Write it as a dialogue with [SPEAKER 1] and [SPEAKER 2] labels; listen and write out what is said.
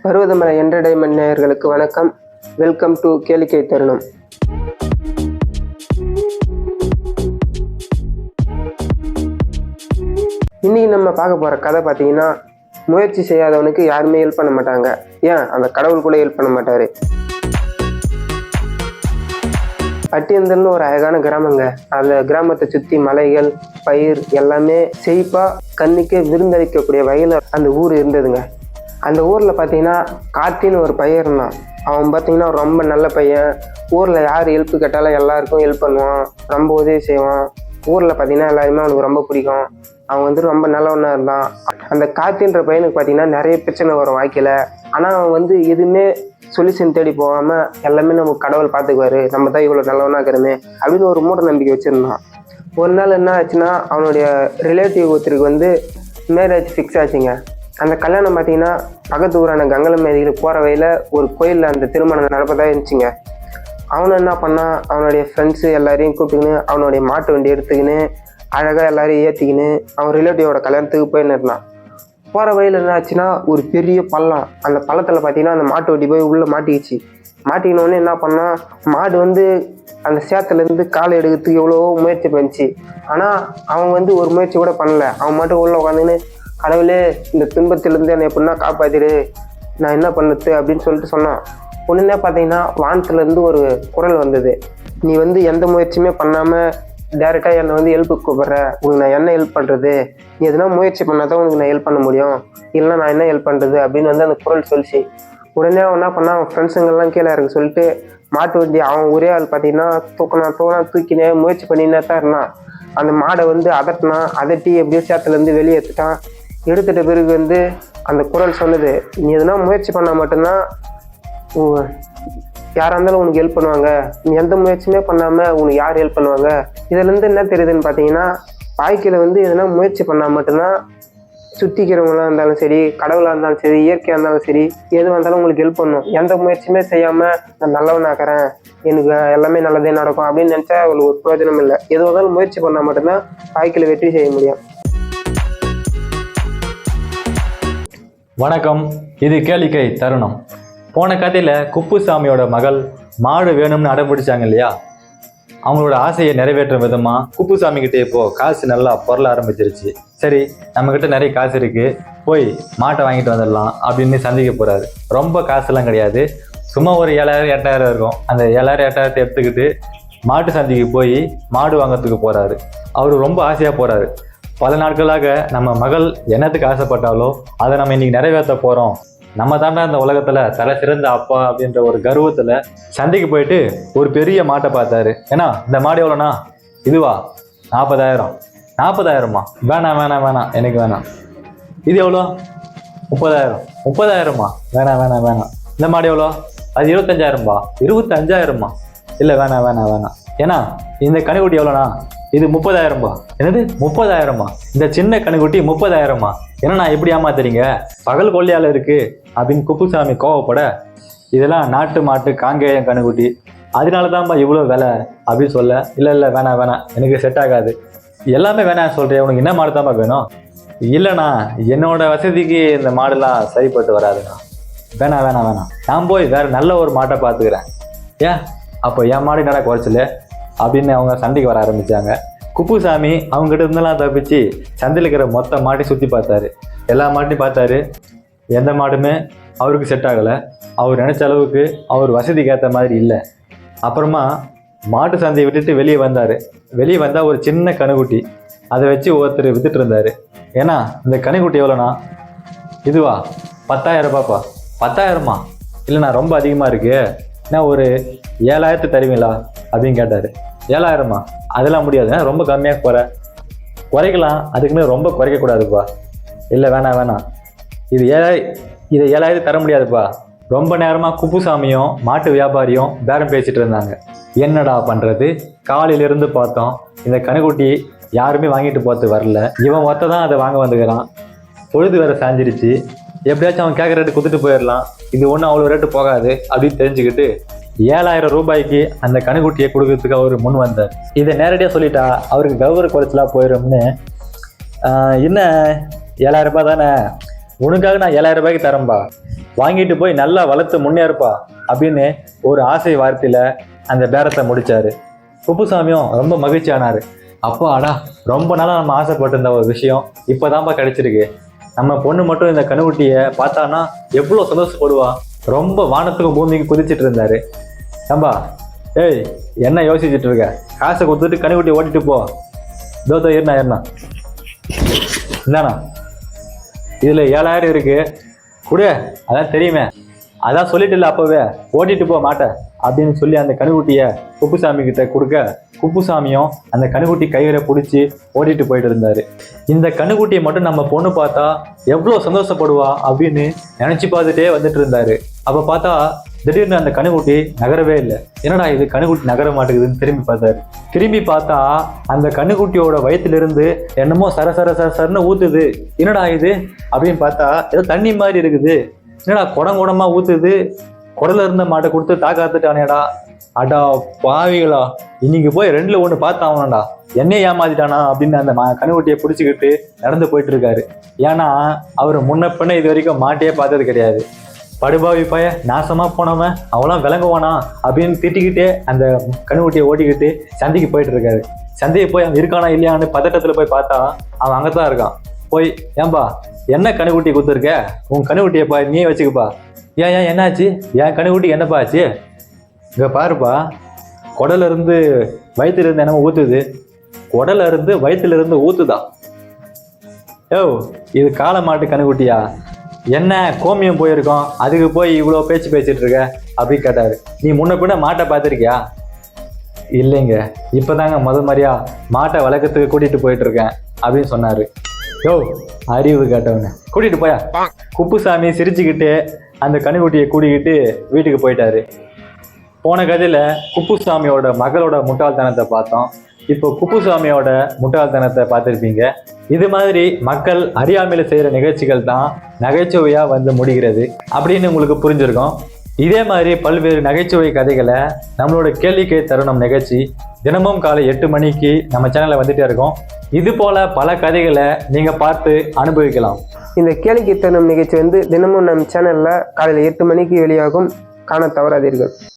[SPEAKER 1] Parvathamalai entertainment நேயர்களுக்கு வணக்கம். Welcome to கேளிக்கை தருணம். இன்னைக்கு நம்ம பார்க்க போகிற கதை பார்த்தீங்கன்னா, முயற்சி செய்யாதவனுக்கு யாருமே ஹெல்ப் பண்ண மாட்டாங்க. ஏன் அந்த கடவுள் கூட ஹெல்ப் பண்ண மாட்டார். பட்டியந்தல்னு ஒரு அழகான கிராமங்க. அந்த கிராமத்தை சுற்றி மலைகள், பயிர் எல்லாமே செழிப்பாக கண்ணுக்கே விருந்தளிக்கக்கூடிய வகையில் அந்த ஊர் இருந்ததுங்க. அந்த ஊரில் பார்த்தீங்கன்னா கார்த்தின்னு ஒரு பையன் இருந்தான். அவன் பார்த்தீங்கன்னா ரொம்ப நல்ல பையன். ஊரில் யார் ஹெல்ப் கேட்டாலும் எல்லாருக்கும் ஹெல்ப் பண்ணுவான், ரொம்ப உதவி செய்வான். ஊரில் பார்த்தீங்கன்னா எல்லாருமே அவனுக்கு ரொம்ப பிடிக்கும். அவன் ரொம்ப நல்லவனாக இருந்தான். அந்த கார்த்தின்ற பையனுக்கு பார்த்தீங்கன்னா நிறைய பிரச்சனை வரும் வாழ்க்கையில். ஆனால் அவன் எதுவுமே சொல்யூஷன் தேடி போகாமல் எல்லாமே நம்ம கடவுள் பார்த்துக்குவாரு, நம்ம தான் இவ்வளோ நல்லவனாக இருக்கிறோமே அப்படின்னு ஒரு மூட நம்பிக்கை வச்சுருந்தான். ஒரு நாள் என்ன ஆச்சுன்னா, அவனுடைய ரிலேட்டிவ் ஒருத்தருக்கு மேரேஜ் ஃபிக்ஸ் ஆச்சுங்க. அந்த கல்யாணம் பார்த்தீங்கன்னா பக்கத்து ஊரான கங்கலம் மேதிக்கு போகிற வழியில் ஒரு கோயிலில் அந்த திருமணம் நடப்பதாக இருந்துச்சுங்க. அவனை என்ன பண்ணான், அவனுடைய ஃப்ரெண்ட்ஸு எல்லாரையும் கூப்பிட்டுக்கின்னு அவனுடைய மாட்டு வண்டி எடுத்துக்கின்னு அழகாக எல்லாரையும் ஏற்றிக்கின்னு அவன் ரிலேட்டிவோட கல்யாணத்துக்கு போயின்னு இருந்தான். போகிற வழியில் என்ன ஆச்சுன்னா, ஒரு பெரிய பள்ளம். அந்த பள்ளத்தில் பார்த்தீங்கன்னா அந்த மாட்டு வண்டி போய் உள்ளே மாட்டிக்கிச்சு. மாட்டிக்கினோடனே என்ன பண்ணால், மாடு அந்த சேத்துலேருந்து காலை எடுக்கிறதுக்கு எவ்வளோ முயற்சி பண்ணிச்சு. ஆனால் அவன் ஒரு முயற்சி கூட பண்ணல. அவன் மட்டும் உள்ளே உட்காந்துன்னு, கடவுளே இந்த துன்பத்திலேருந்து என்னை எப்படின்னா காப்பாற்றிடு, நான் என்ன பண்ணுறது அப்படின்னு சொல்லிட்டு சொன்னான். ஒன்றுனே பார்த்தீங்கன்னா வானத்துலேருந்து ஒரு குரல் வந்தது. நீ எந்த முயற்சியுமே பண்ணாமல் டேரெக்டாக என்னை ஹெல்ப்பு கூப்பிட்ற, உனக்கு நான் என்ன ஹெல்ப் பண்ணுறது, நீ எதுனா முயற்சி பண்ணால் தான் உனக்கு நான் ஹெல்ப் பண்ண முடியும், இல்லைனா நான் என்ன ஹெல்ப் பண்ணுறது அப்படின்னு அந்த குரல் சொல்லிச்சு. உடனே அவன் என்ன பண்ணால், அவன் ஃப்ரெண்ட்ஸுங்கெல்லாம் கீழே இறக்க சொல்லிட்டு மாட்டு வண்டி அவன் ஒரே ஆள் பார்த்தீங்கன்னா தூக்கினே முயற்சி பண்ணினே தான் இருந்தான். அந்த மாடை அதட்டி எப்படியோ சேத்துலேருந்து வெளியே எடுத்துட்ட பிறகு அந்த குரல் சொன்னது, நீ எதுனா முயற்சி பண்ணால் மட்டும்தான் யாராக இருந்தாலும் உனக்கு ஹெல்ப் பண்ணுவாங்க, நீ எந்த முயற்சியுமே பண்ணாமல் உனக்கு யார் ஹெல்ப் பண்ணுவாங்க. இதுலேருந்து என்ன தெரியுதுன்னு பார்த்தீங்கன்னா, வாழ்க்கையில் எதுனா முயற்சி பண்ணால் மட்டும்தான் சுற்றிக்கிறவங்களாக இருந்தாலும் சரி, கடவுளாக இருந்தாலும் சரி, இயற்கையாக இருந்தாலும் சரி, எதுவாக இருந்தாலும் உங்களுக்கு ஹெல்ப் பண்ணும். எந்த முயற்சியுமே செய்யாமல் நான் நல்லவனாக்கிறேன், எனக்கு எல்லாமே நல்லதே நடக்கும் அப்படின்னு நினச்சா அவங்களுக்கு ஒரு பிரயோஜனம் இல்லை. எதுவாக இருந்தாலும் முயற்சி பண்ணால் மட்டும்தான் வாழ்க்கையில் வெற்றி செய்ய முடியும்.
[SPEAKER 2] வணக்கம், இது கேளிக்கை தருணம். போன கதையில் குப்புசாமியோட மகள் மாடு வேணும்னு அடம்பிடிச்சாங்க இல்லையா? அவங்களோட ஆசையை நிறைவேற்றும் விதமாக குப்புசாமிக்கிட்டே இப்போது காசு நல்லா பொருள ஆரம்பிச்சிருச்சு. சரி, நம்மக்கிட்ட நிறைய காசு இருக்குது, போய் மாட்டை வாங்கிட்டு வந்துடலாம் அப்படின்னு சந்திக்க போகிறாரு. ரொம்ப காசுலாம் கிடையாது, சும்மா ஒரு 7,000 8,000 இருக்கும். அந்த 7,000 8,000 எடுத்துக்கிட்டு மாட்டு சந்தைக்கு போய் மாடு வாங்கிறதுக்கு போகிறாரு. அவர் ரொம்ப ஆசையாக போகிறாரு. பல நாட்களாக நம்ம மகள் என்னத்துக்கு ஆசைப்பட்டாலோ அதை நம்ம இன்னைக்கு நிறைவேற்ற போகிறோம், நம்ம தாண்டா இந்த உலகத்தில் தலை சிறந்த அப்பா அப்படின்ற ஒரு கர்வத்தில் சந்தைக்கு போயிட்டு ஒரு பெரிய மாட்டை பார்த்தாரு. ஏன்னா இந்த மாடு எவ்வளோண்ணா? இதுவா? 40,000. 40,000மா? வேணாம் வேணாம் வேணாம், எனக்கு வேணாம். இது எவ்வளோ? 30,000. 30,000மா? வேணாம் வேணாம் வேணாம். இந்த மாடு எவ்வளோ? அது 25,000பா. 25,000மா? இல்லை வேணாம் வேணாம் வேணாம். ஏன்னா இந்த கணுக்குட்டி எவ்வளோண்ணா? இது 30,000பா. என்னது 30,000மா? இந்த சின்ன கணுக்குட்டி 30,000மா? என்னண்ணா எப்படி ஏமாத்துறீங்க, பகல் கொள்ளையால் இருக்குது அப்படின்னு குப்புசாமி கோவப்பட, இதெல்லாம் நாட்டு மாட்டு காங்கேயம் கணுக்குட்டி, அதனால தான்ப்பா இவ்வளோ விலை அப்படின்னு சொல்ல, இல்லை இல்லை வேணாம் வேணாம், எனக்கு செட் ஆகாது, எல்லாமே வேணாம் சொல்கிறேன், உனக்கு என்ன மாடு தான்ப்பா வேணும்? இல்லைண்ணா என்னோட வசதிக்கு இந்த மாடுலாம் சரிப்பட்டு வராதுண்ணா, வேணாம் வேணாம் வேணாம், நான் போய் வேறு நல்ல ஒரு மாட்டை பார்த்துக்கிறேன். ஏன் அப்போ என் மாடு என்னடா குறைச்சல அப்படின்னு அவங்க சண்டைக்கு வர ஆரம்பித்தாங்க. குப்புசாமி அவங்ககிட்ட இருந்தெல்லாம் தப்பிச்சு சந்தையில் இருக்கிற மொத்த மாட்டையும் சுற்றி பார்த்தாரு. எல்லா மாட்டையும் பார்த்தாரு, எந்த மாடுமே அவருக்கு செட் ஆகலை. அவர் நினச்ச அளவுக்கு அவர் வசதிக்கு ஏற்ற மாதிரி இல்லை. அப்புறமா மாட்டு சந்தையை விட்டுட்டு வெளியே வந்தார். வெளியே வந்தால் ஒரு சின்ன கணுக்குட்டி, அதை வச்சு ஒருத்தர் வித்துட்டு இருந்தார். ஏன்னா இந்த கணுக்குட்டி எவ்வளோண்ணா? இதுவா? 10,000 ரூபாப்பா. 10,000மா? இல்லைண்ணா ரொம்ப அதிகமாக இருக்குது, என்ன ஒரு 7,000 தருவீங்களா அப்படின்னு கேட்டார். 7,000மா? அதெல்லாம் முடியாதுண்ணா, ரொம்ப கம்மியாக குறைக்கலாம், அதுக்குன்னு ரொம்ப குறைக்கக்கூடாதுப்பா. இல்லை வேணாம் வேணாம், இது 7,000 தர முடியாதுப்பா. ரொம்ப நேரமாக குப்புசாமியும் மாட்டு வியாபாரியும் பேரம் பேசிகிட்டு இருந்தாங்க. என்னடா பண்ணுறது, காலையிலேருந்து பார்த்தோம், இந்த கணுக்குட்டி யாருமே வாங்கிட்டு போகிறது வரல, இவன் ஒத்த தான் அதை வாங்க வந்துக்கிறான், பொழுது வேறு சாஞ்சிருச்சு, எப்படியாச்சும் அவன் கேட்குற ரேட்டு கொடுத்துட்டு போயிடலாம், இது ஒன்றும் அவ்வளோ ரேட்டு போகாது அப்படின்னு தெரிஞ்சுக்கிட்டு 7,000 ரூபாய்க்கு அந்த கணுக்குட்டியை கொடுக்கறதுக்கு அவர் முன் வந்தார். இதை நேரடியாக சொல்லிட்டா அவருக்கு கௌரவ குறைச்சலாக போயிடும்னு, என்ன 7,000 ரூபாய் தானே, உனக்காக நான் 7000 ரூபாய்க்கு தரேன்பா, வாங்கிட்டு போய் நல்லா வளர்த்து முன்னேறுப்பா அப்படின்னு ஒரு ஆசை வார்த்தையில அந்த பேரத்தை முடிச்சாரு. குப்புசாமியும் ரொம்ப மகிழ்ச்சி ஆனாரு. அப்போ அடா, ரொம்ப நாளா நம்ம ஆசைப்பட்டிருந்த ஒரு விஷயம் இப்போதான்ப்பா கிடைச்சிருக்கு. நம்ம பொண்ணு மட்டும் இந்த கணுக்குட்டியை பார்த்தானா எவ்வளோ சந்தோஷப்படுவா. ரொம்ப வானத்துக்கும் பூமிக்கு குதிச்சிட்டு இருந்தாரு. ஏம்பா, ஏய் என்ன யோசிச்சுட்டு இருக்க? காசை கொடுத்துட்டு கணுக்குட்டி ஓட்டிட்டு போ. தோத்தோ ஏறினா இந்தாண்ணா, இதில் 7000 இருக்கு, கொடு. அதான் தெரியுமே, அதான் சொல்லிட்டு இல்லை அப்போவே, ஓட்டிட்டு போக மாட்டேன் அப்படின்னு சொல்லி அந்த கணுக்குட்டியை குப்புசாமி கிட்ட கொடுக்க, குப்புசாமியும் அந்த கணுக்குட்டி கையில பிடிச்சி ஓட்டிட்டு போயிட்டு இருந்தாரு. இந்த கணுக்குட்டியை மட்டும் நம்ம பொண்ணு பார்த்தா எவ்வளோ சந்தோஷப்படுவா அப்படின்னு நினைச்சு பார்த்துட்டே வந்துட்டு இருந்தாரு. அப்போ பார்த்தா திடீர்னு அந்த கணுக்குட்டி நகரவே இல்லை. என்னடா இது, கணுக்குட்டி நகர மாட்டேங்குதுன்னு திரும்பி பார்த்தாரு. திரும்பி பார்த்தா அந்த கணுக்குட்டியோட வயிற்றிலிருந்து என்னமோ சரன்னு ஊத்துது. என்னடா இது அப்படின்னு பார்த்தா ஏதோ தண்ணி மாதிரி இருக்குது. என்னடா குடமா ஊத்துது. குடல இருந்த மாட்டை கொடுத்து தாக்காத்துட்டானேடா. அடா பாவிகளா, இன்னைக்கு போய் 2ல் 1 பார்த்தாவனடா, என்னையே ஏமாத்திட்டானா அப்படின்னு அந்த கணுக்குட்டியை பிடிச்சிக்கிட்டு நடந்து போயிட்டு இருக்காரு. ஏன்னா அவர் முன்ன பின்ன இது வரைக்கும் மாட்டையே பார்த்தது கிடையாது. படுபாவி பைய, நாசமா போனவன், அவெல்லாம் விளங்குவானா அப்படின்னு திட்டிக்கிட்டே அந்த கணுக்குட்டியை ஓட்டிக்கிட்டு சந்தைக்கு போயிட்டு இருக்காரு. சந்தையை போய் அவன் இருக்கானா இல்லையான்னு பதட்டத்துல போய் பார்த்தா அவன் அங்கதான் இருக்கான். போய், ஏன்பா என்ன கணுக்குட்டி கொடுத்துருக்க? உன் கணுக்குட்டியப்பா நீயே வச்சுக்கப்பா. ஏன் என்னாச்சு? என் கணுக்குட்டி என்னப்பா ஆச்சு? இங்க பாருப்பா, குடல இருந்து வயிற்றுல இருந்து என்னமோ ஊத்துது. குடல இருந்து வயிற்றுல இருந்து ஊத்துதா? யோ, இது காளை மாட்டு கணுக்குட்டியா? என்ன கோமியம் போயிருக்கோம், அதுக்கு போய் இவ்வளோ பேச்சு பேசிட்டு இருக்க அப்படின்னு கேட்டாரு. நீ முன்ன பின்ன மாட்டை பார்த்துருக்கியா? இல்லைங்க, இப்போதாங்க மாதிரியா மாட்டை வளர்க்கறதுக்கு கூட்டிட்டு போயிட்டு இருக்கேன் அப்படின்னு சொன்னாரு. யோ, அறிவு கேட்டவங்க, கூட்டிட்டு போயா. குப்புசாமி சிரிச்சுக்கிட்டு அந்த கணுக்குட்டியை கூட்டிக்கிட்டு வீட்டுக்கு போயிட்டாரு. போன கதையில குப்புசாமியோட மகளோட முட்டாள்தனத்தை பார்த்தோம். இப்போ குப்புசாமியோட முட்டாள்தனத்தை பார்த்துருப்பீங்க. இது மாதிரி மக்கள் அறியாமையில செய்கிற நிகழ்ச்சிகள் தான் நகைச்சுவையா வந்து முடிகிறது அப்படின்னு உங்களுக்கு புரிஞ்சிருக்கும். இதே மாதிரி பல்வேறு நகைச்சுவை கதைகளை நம்மளோட கேள்விக்கை தருணம் நிகழ்ச்சி தினமும் காலை 8 மணிக்கு நம்ம சேனல்ல வந்துட்டே இருக்கோம். இது போல பல கதைகளை நீங்க பார்த்து அனுபவிக்கலாம்.
[SPEAKER 1] இந்த கேள்விக்கை தருணம் நிகழ்ச்சி தினமும் நம்ம சேனல்ல காலையில் 8 மணிக்கு வெளியாகும். காண தவறாதீர்கள்.